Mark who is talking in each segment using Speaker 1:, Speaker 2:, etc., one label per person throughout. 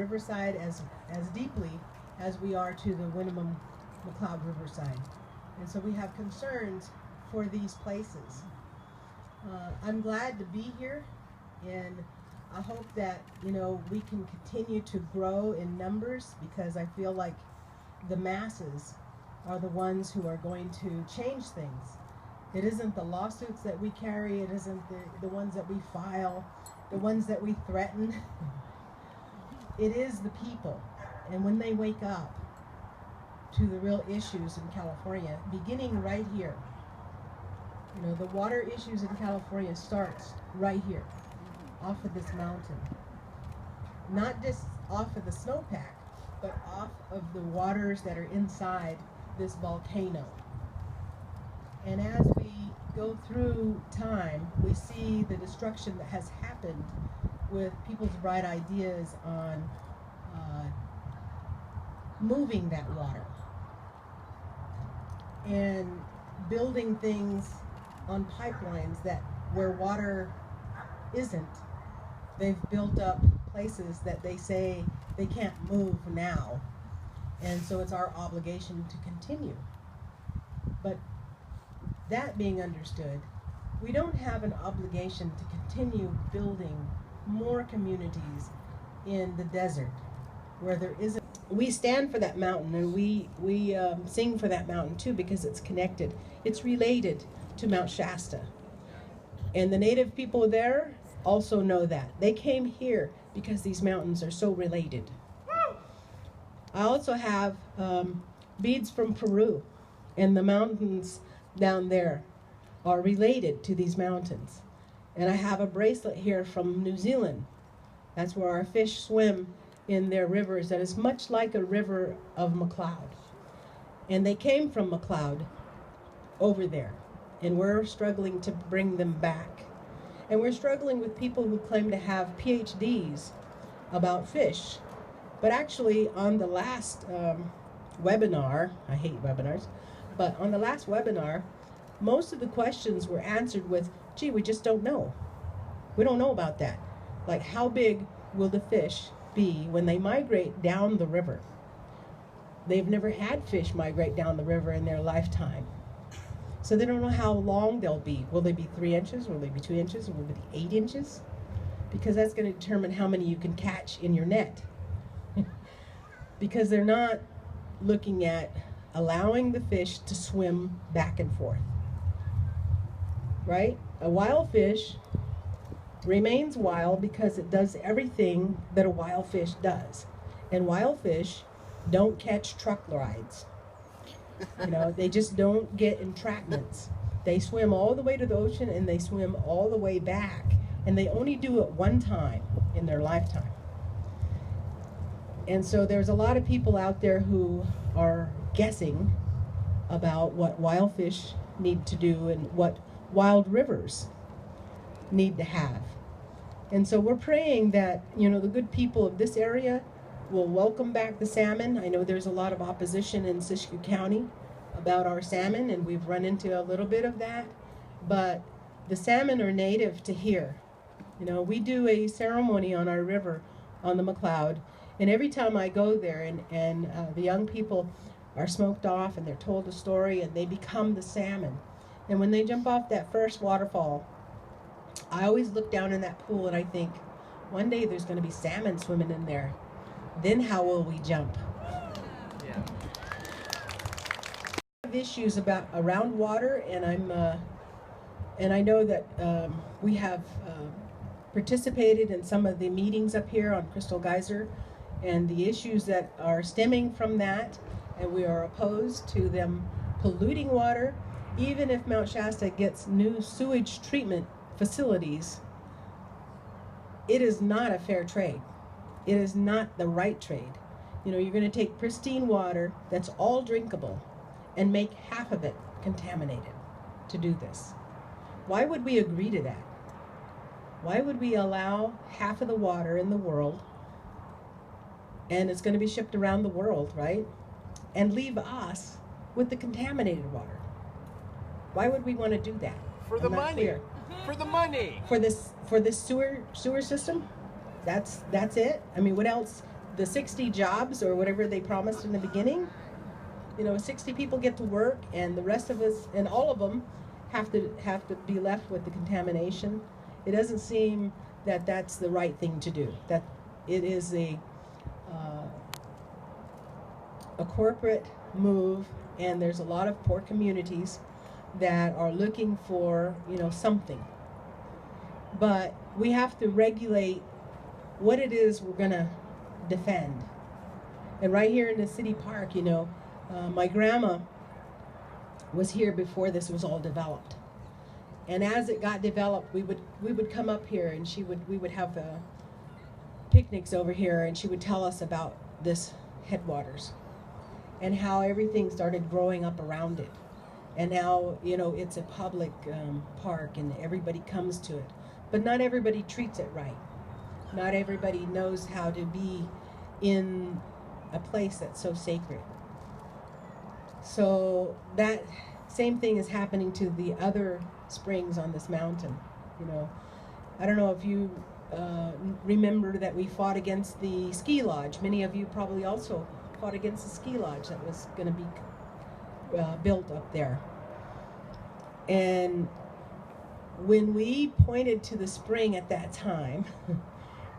Speaker 1: riverside as deeply as we are to the Winnemem McLeod Riverside. And so we have concerns for these places. I'm glad to be here, and I hope that, you know, we can continue to grow in numbers, because I feel like the masses are the ones who are going to change things. It isn't the lawsuits that we carry, it isn't the ones that we file, the ones that we threaten. It is the people. And when they wake up to the real issues in California, beginning right here, you know, the water issues in California starts right here, off of this mountain. Not just off of the snowpack, but off of the waters that are inside this volcano. And as we go through time, we see the destruction that has happened with people's bright ideas on moving that water and building things on pipelines that where water isn't. They've built up places that they say they can't move now, and so it's our obligation to continue. But that being understood, we don't have an obligation to continue building more communities in the desert where there isn't. We stand for that mountain, and we sing for that mountain too, because it's connected. It's related to Mount Shasta. And the native people there also know that. They came here because these mountains are so related. I also have beads from Peru, and the mountains down there are related to these mountains. And I have a bracelet here from New Zealand. That's where our fish swim in their rivers that is much like a river of McLeod. And they came from McLeod over there, and we're struggling to bring them back. And we're struggling with people who claim to have PhDs about fish. But actually, on the last webinar, I hate webinars, but on the last webinar, most of the questions were answered with, gee, we just don't know. We don't know about that. Like, how big will the fish be when they migrate down the river? They've never had fish migrate down the river in their lifetime. So they don't know how long they'll be. Will they be 3 inches? Will they be 2 inches? Or will they be 8 inches? Because that's going to determine how many you can catch in your net. Because they're not looking at allowing the fish to swim back and forth. Right? A wild fish remains wild because it does everything that a wild fish does. And wild fish don't catch truck rides. You know, they just don't get entrapments. They swim all the way to the ocean, and they swim all the way back. And they only do it one time in their lifetime. And so there's a lot of people out there who are guessing about what wild fish need to do and what wild rivers need to have. And so we're praying that, you know, the good people of this area will welcome back the salmon. I know there's a lot of opposition in Siskiyou County about our salmon, and we've run into a little bit of that, but the salmon are native to here. You know, we do a ceremony on our river on the McLeod, and every time I go there and the young people are smoked off and they're told a story and they become the salmon. And when they jump off that first waterfall, I always look down in that pool and I think, one day there's going to be salmon swimming in there. Then how will we jump? Yeah. I have issues around water, and I know that we have participated in some of the meetings up here on Crystal Geyser, and the issues that are stemming from that, and we are opposed to them polluting water. Even if Mount Shasta gets new sewage treatment facilities, it is not a fair trade. It is not the right trade. You know, you're going to take pristine water that's all drinkable and make half of it contaminated to do this. Why would we agree to that? Why would we allow half of the water in the world, and it's going to be shipped around the world, right? And leave us with the contaminated water? Why would we want to do that?
Speaker 2: For the money. Clear. For the money.
Speaker 1: For this sewer system? That's it? I mean, what else the 60 jobs or whatever they promised in the beginning, 60 people get to work, and the rest of us, and all of them, have to be left with the contamination. It doesn't seem that that's the right thing to do. That it is a corporate move, and there's a lot of poor communities that are looking for something. But we have to regulate what it is we're gonna defend. And right here in the city park, my grandma was here before this was all developed. And as it got developed, we would come up here, and we would have picnics over here, and she would tell us about this headwaters and how everything started growing up around it. And now, it's a public park, and everybody comes to it. But not everybody treats it right. Not everybody knows how to be in a place that's so sacred. So that same thing is happening to the other springs on this mountain. I don't know if you remember that we fought against the ski lodge. Many of you probably also fought against the ski lodge that was going to be built up there. And when we pointed to the spring at that time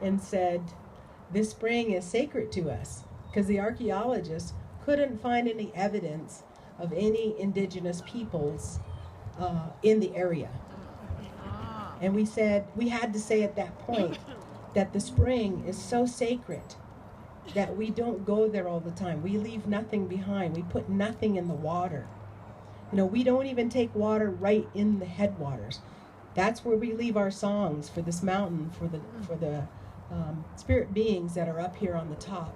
Speaker 1: and said, this spring is sacred to us, because the archaeologists couldn't find any evidence of any indigenous peoples in the area. And we said, we had to say at that point that the spring is so sacred that we don't go there all the time. We leave nothing behind. We put nothing in the water. We don't even take water right in the headwaters. That's where we leave our songs for this mountain, for the spirit beings that are up here on the top,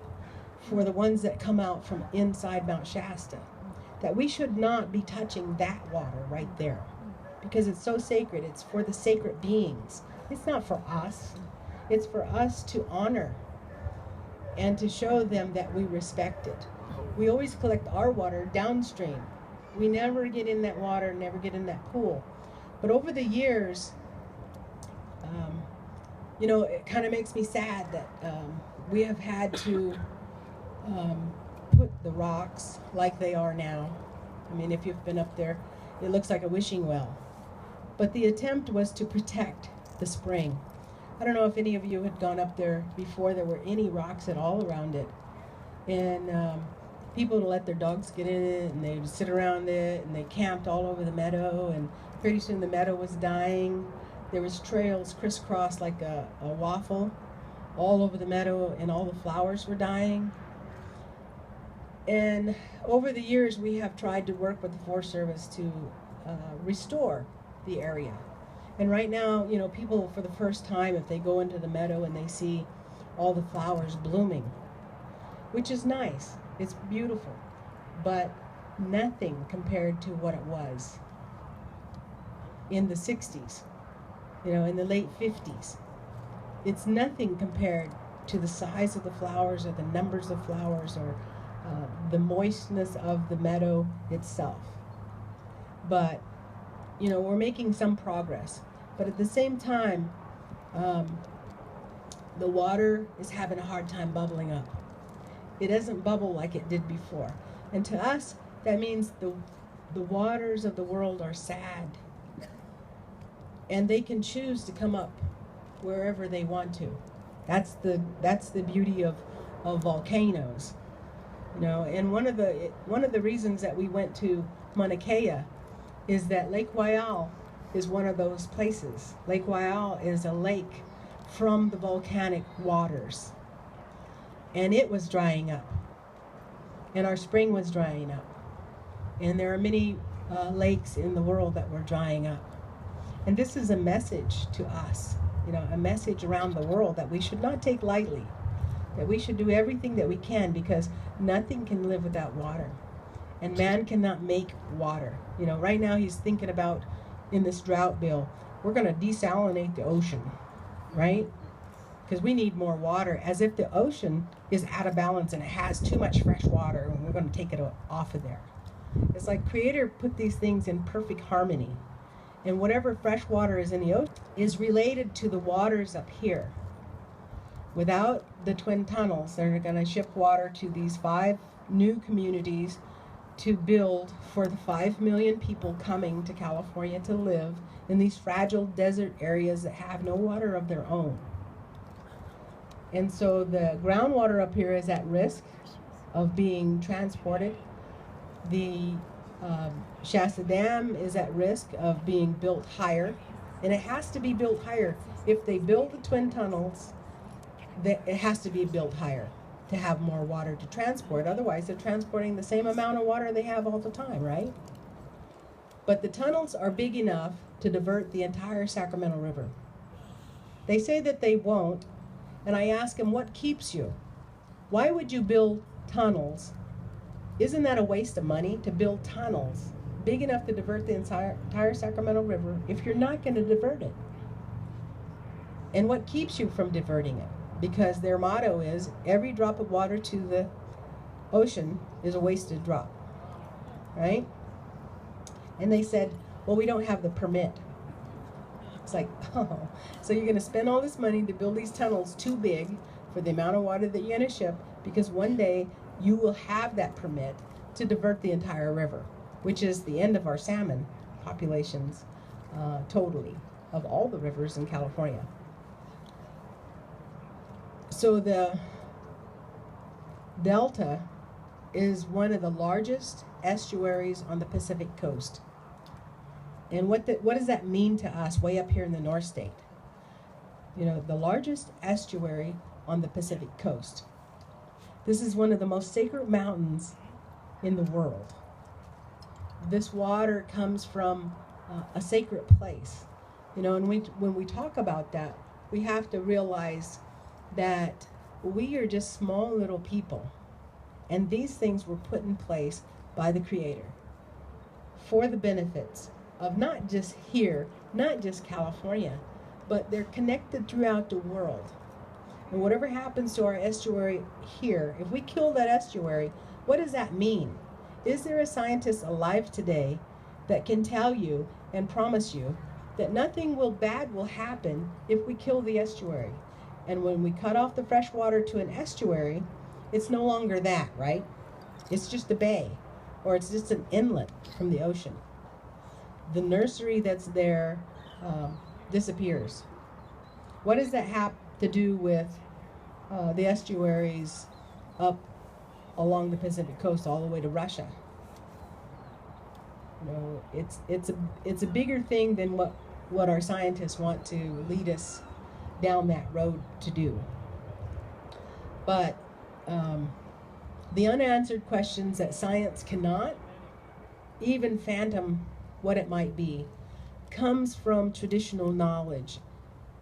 Speaker 1: for the ones that come out from inside Mount Shasta, that we should not be touching that water right there, because it's so sacred. It's for the sacred beings. It's not for us. It's for us to honor and to show them that we respect it. We always collect our water downstream. We never get in that water, never get in that pool. But over the years, it kind of makes me sad that we have had to put the rocks like they are now. I mean, if you've been up there, it looks like a wishing well. But the attempt was to protect the spring. I don't know if any of you had gone up there before there were any rocks at all around it. And people would let their dogs get in it, and they would sit around it, and they camped all over the meadow, and pretty soon the meadow was dying. There was trails crisscrossed like a waffle all over the meadow, and all the flowers were dying. And over the years, we have tried to work with the Forest Service to restore the area. And right now, people for the first time, if they go into the meadow and they see all the flowers blooming, which is nice, it's beautiful, but nothing compared to what it was in the 60s, in the late 50s. It's nothing compared to the size of the flowers or the numbers of flowers or the moistness of the meadow itself. But, we're making some progress. But at the same time, the water is having a hard time bubbling up. It doesn't bubble like it did before. And to us, that means the waters of the world are sad. And they can choose to come up wherever they want to. That's the beauty of volcanoes. And one of the reasons that we went to Mauna Kea is that Lake Waiau is one of those places. Lake Waiau is a lake from the volcanic waters. And it was drying up. And our spring was drying up. And there are many lakes in the world that were drying up. And this is a message to us, a message around the world that we should not take lightly, that we should do everything that we can, because nothing can live without water. And man cannot make water. Right now he's thinking about, in this drought bill, we're going to desalinate the ocean, right? Because we need more water, as if the ocean is out of balance and it has too much fresh water, and we're going to take it off of there. It's like Creator put these things in perfect harmony. And whatever fresh water is in the ocean is related to the waters up here. Without the twin tunnels, they're going to ship water to these 5 new communities to build for the 5 million people coming to California to live in these fragile desert areas that have no water of their own. And so the groundwater up here is at risk of being transported. The Shasta Dam is at risk of being built higher, and it has to be built higher. If they build the twin tunnels, it has to be built higher to have more water to transport. Otherwise, they're transporting the same amount of water they have all the time, right? But the tunnels are big enough to divert the entire Sacramento River. They say that they won't, and I ask them, what keeps you? Why would you build tunnels? Isn't that a waste of money to build tunnels big enough to divert the entire Sacramento River if you're not going to divert it? And what keeps you from diverting it? Because their motto is, every drop of water to the ocean is a wasted drop, right? And they said, well, we don't have the permit. It's like, oh, so you're going to spend all this money to build these tunnels too big for the amount of water that you're going to ship, because one day you will have that permit to divert the entire river, which is the end of our salmon populations totally, of all the rivers in California. So the Delta is one of the largest estuaries on the Pacific coast. And what does that mean to us way up here in the North State? You know, the largest estuary on the Pacific coast. This is one of the most sacred mountains in the world. This water comes from a sacred place. You know, and when we talk about that, we have to realize that we are just small little people, and these things were put in place by the Creator for the benefits of not just here, not just California, but they're connected throughout the world. And whatever happens to our estuary here, if we kill that estuary, what does that mean? Is there a scientist alive today that can tell you and promise you that nothing bad will happen if we kill the estuary? And when we cut off the fresh water to an estuary, it's no longer that, right? It's just a bay, or it's just an inlet from the ocean. The nursery that's there disappears. What does that have to do with the estuaries up along the Pacific coast all the way to Russia? You know, it's a bigger thing than what our scientists want to lead us down that road to do. But the unanswered questions that science cannot even fathom what it might be comes from traditional knowledge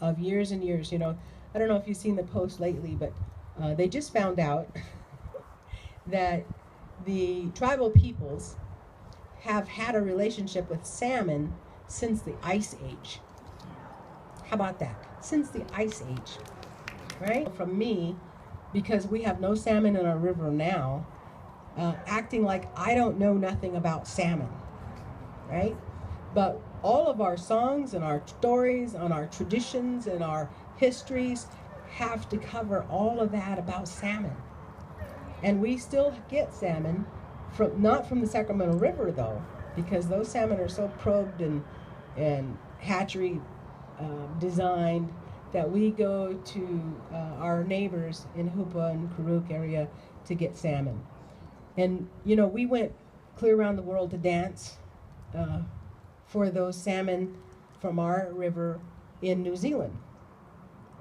Speaker 1: of years and years. You know, I don't know if you've seen the post lately, but they just found out that the tribal peoples have had a relationship with salmon since the Ice Age. How about that? Since the Ice Age, right? From me, because we have no salmon in our river now, acting like I don't know nothing about salmon, right? But all of our songs and our stories and our traditions and our histories have to cover all of that about salmon. And we still get salmon, not from the Sacramento River though, because those salmon are so probed and hatchery designed that we go to our neighbors in Hoopa and Karuk area to get salmon. And you know, we went clear around the world to dance for those salmon from our river in New Zealand.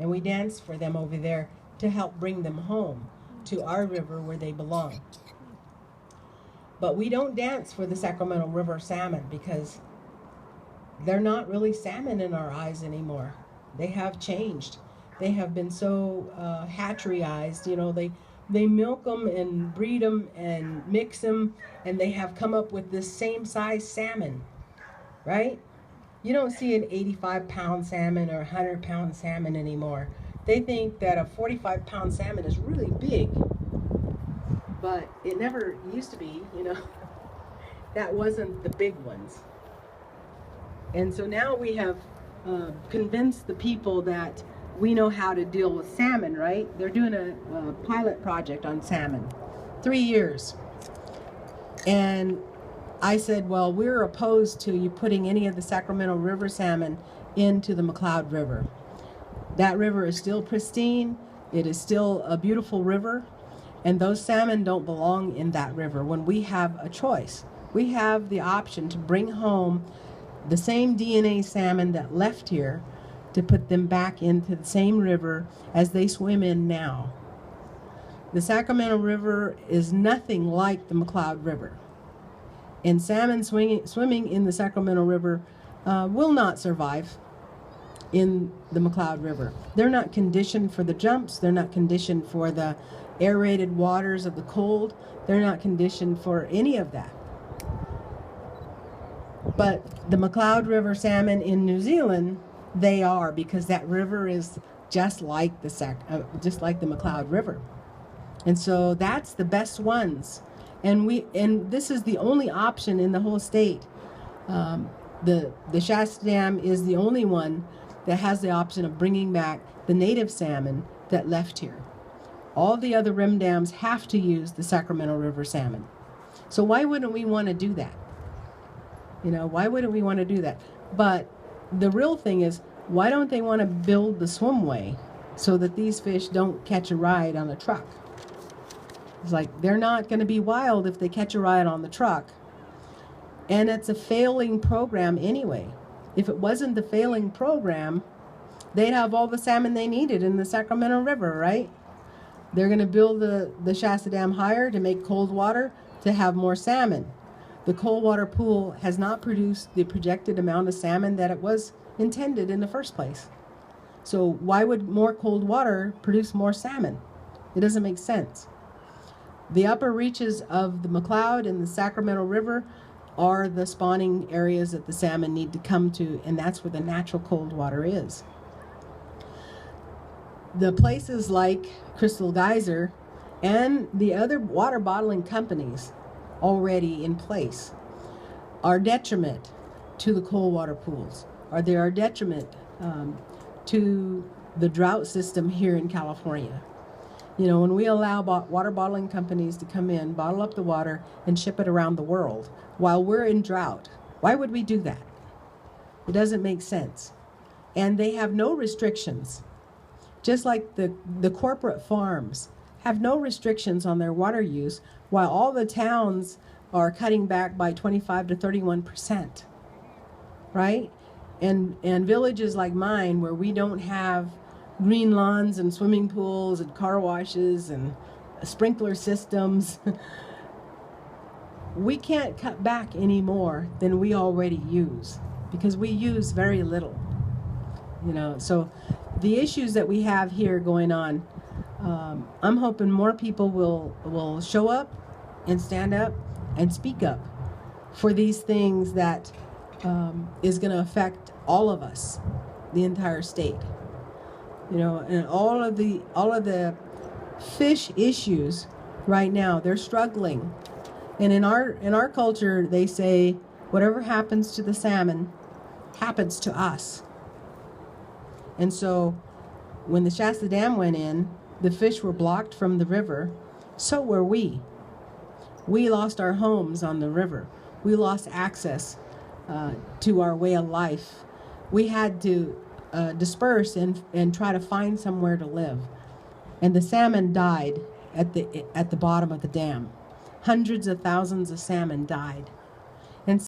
Speaker 1: And we danced for them over there to help bring them home to our river where they belong. But we don't dance for the Sacramento River salmon because they're not really salmon in our eyes anymore. They have changed. They have been so hatcheryized. You know, they milk them and breed them and mix them, and they have come up with this same size salmon, right? You don't see an 85-pound salmon or 100-pound salmon anymore. They think that a 45-pound salmon is really big, but it never used to be, you know. That wasn't the big ones. And so now we have convinced the people that we know how to deal with salmon, right? They're doing a pilot project on salmon, 3 years. And I said, well, we're opposed to you putting any of the Sacramento River salmon into the McCloud River. That river is still pristine. It is still a beautiful river. And those salmon don't belong in that river. When we have a choice, we have the option to bring home the same DNA salmon that left here, to put them back into the same river as they swim in now. The Sacramento River is nothing like the McCloud River. And salmon swimming in the Sacramento River will not survive in the McCloud River. They're not conditioned for the jumps. They're not conditioned for the aerated waters of the cold. They're not conditioned for any of that. But the McCloud River salmon in New Zealand, they are, because that river is just like the McCloud River. And so that's the best ones. And this is the only option in the whole state. The Shasta Dam is the only one that has the option of bringing back the native salmon that left here. All the other rim dams have to use the Sacramento River salmon. So why wouldn't we want to do that? Why wouldn't we want to do that? But the real thing is, why don't they want to build the swimway so that these fish don't catch a ride on a truck? It's like, they're not going to be wild if they catch a ride on the truck. And it's a failing program anyway. If it wasn't the failing program, they'd have all the salmon they needed in the Sacramento River, right? They're going to build the Shasta Dam higher to make cold water to have more salmon. The cold water pool has not produced the projected amount of salmon that it was intended in the first place. So why would more cold water produce more salmon? It doesn't make sense. The upper reaches of the McCloud and the Sacramento River are the spawning areas that the salmon need to come to, and that's where the natural cold water is. The places like Crystal Geyser and the other water bottling companies already in place are detriment to the cold water pools, or they are detriment to the drought system here in California. When we allow water bottling companies to come in, bottle up the water, and ship it around the world while we're in drought, why would we do that? It doesn't make sense. And they have no restrictions. Just like the corporate farms have no restrictions on their water use, while all the towns are cutting back by 25 to 31%, right? And villages like mine, where we don't have green lawns and swimming pools and car washes and sprinkler systems, we can't cut back any more than we already use, because we use very little. So the issues that we have here going on, I'm hoping more people will show up and stand up and speak up for these things that is going to affect all of us, the entire state. And all of the fish issues right now, they're struggling. And in our culture, they say whatever happens to the salmon happens to us. And so when the Shasta Dam went in, the fish were blocked from the river. So were we. We lost our homes on the river. We lost access to our way of life. We had to disperse and try to find somewhere to live. And the salmon died at the bottom of the dam. Hundreds of thousands of salmon died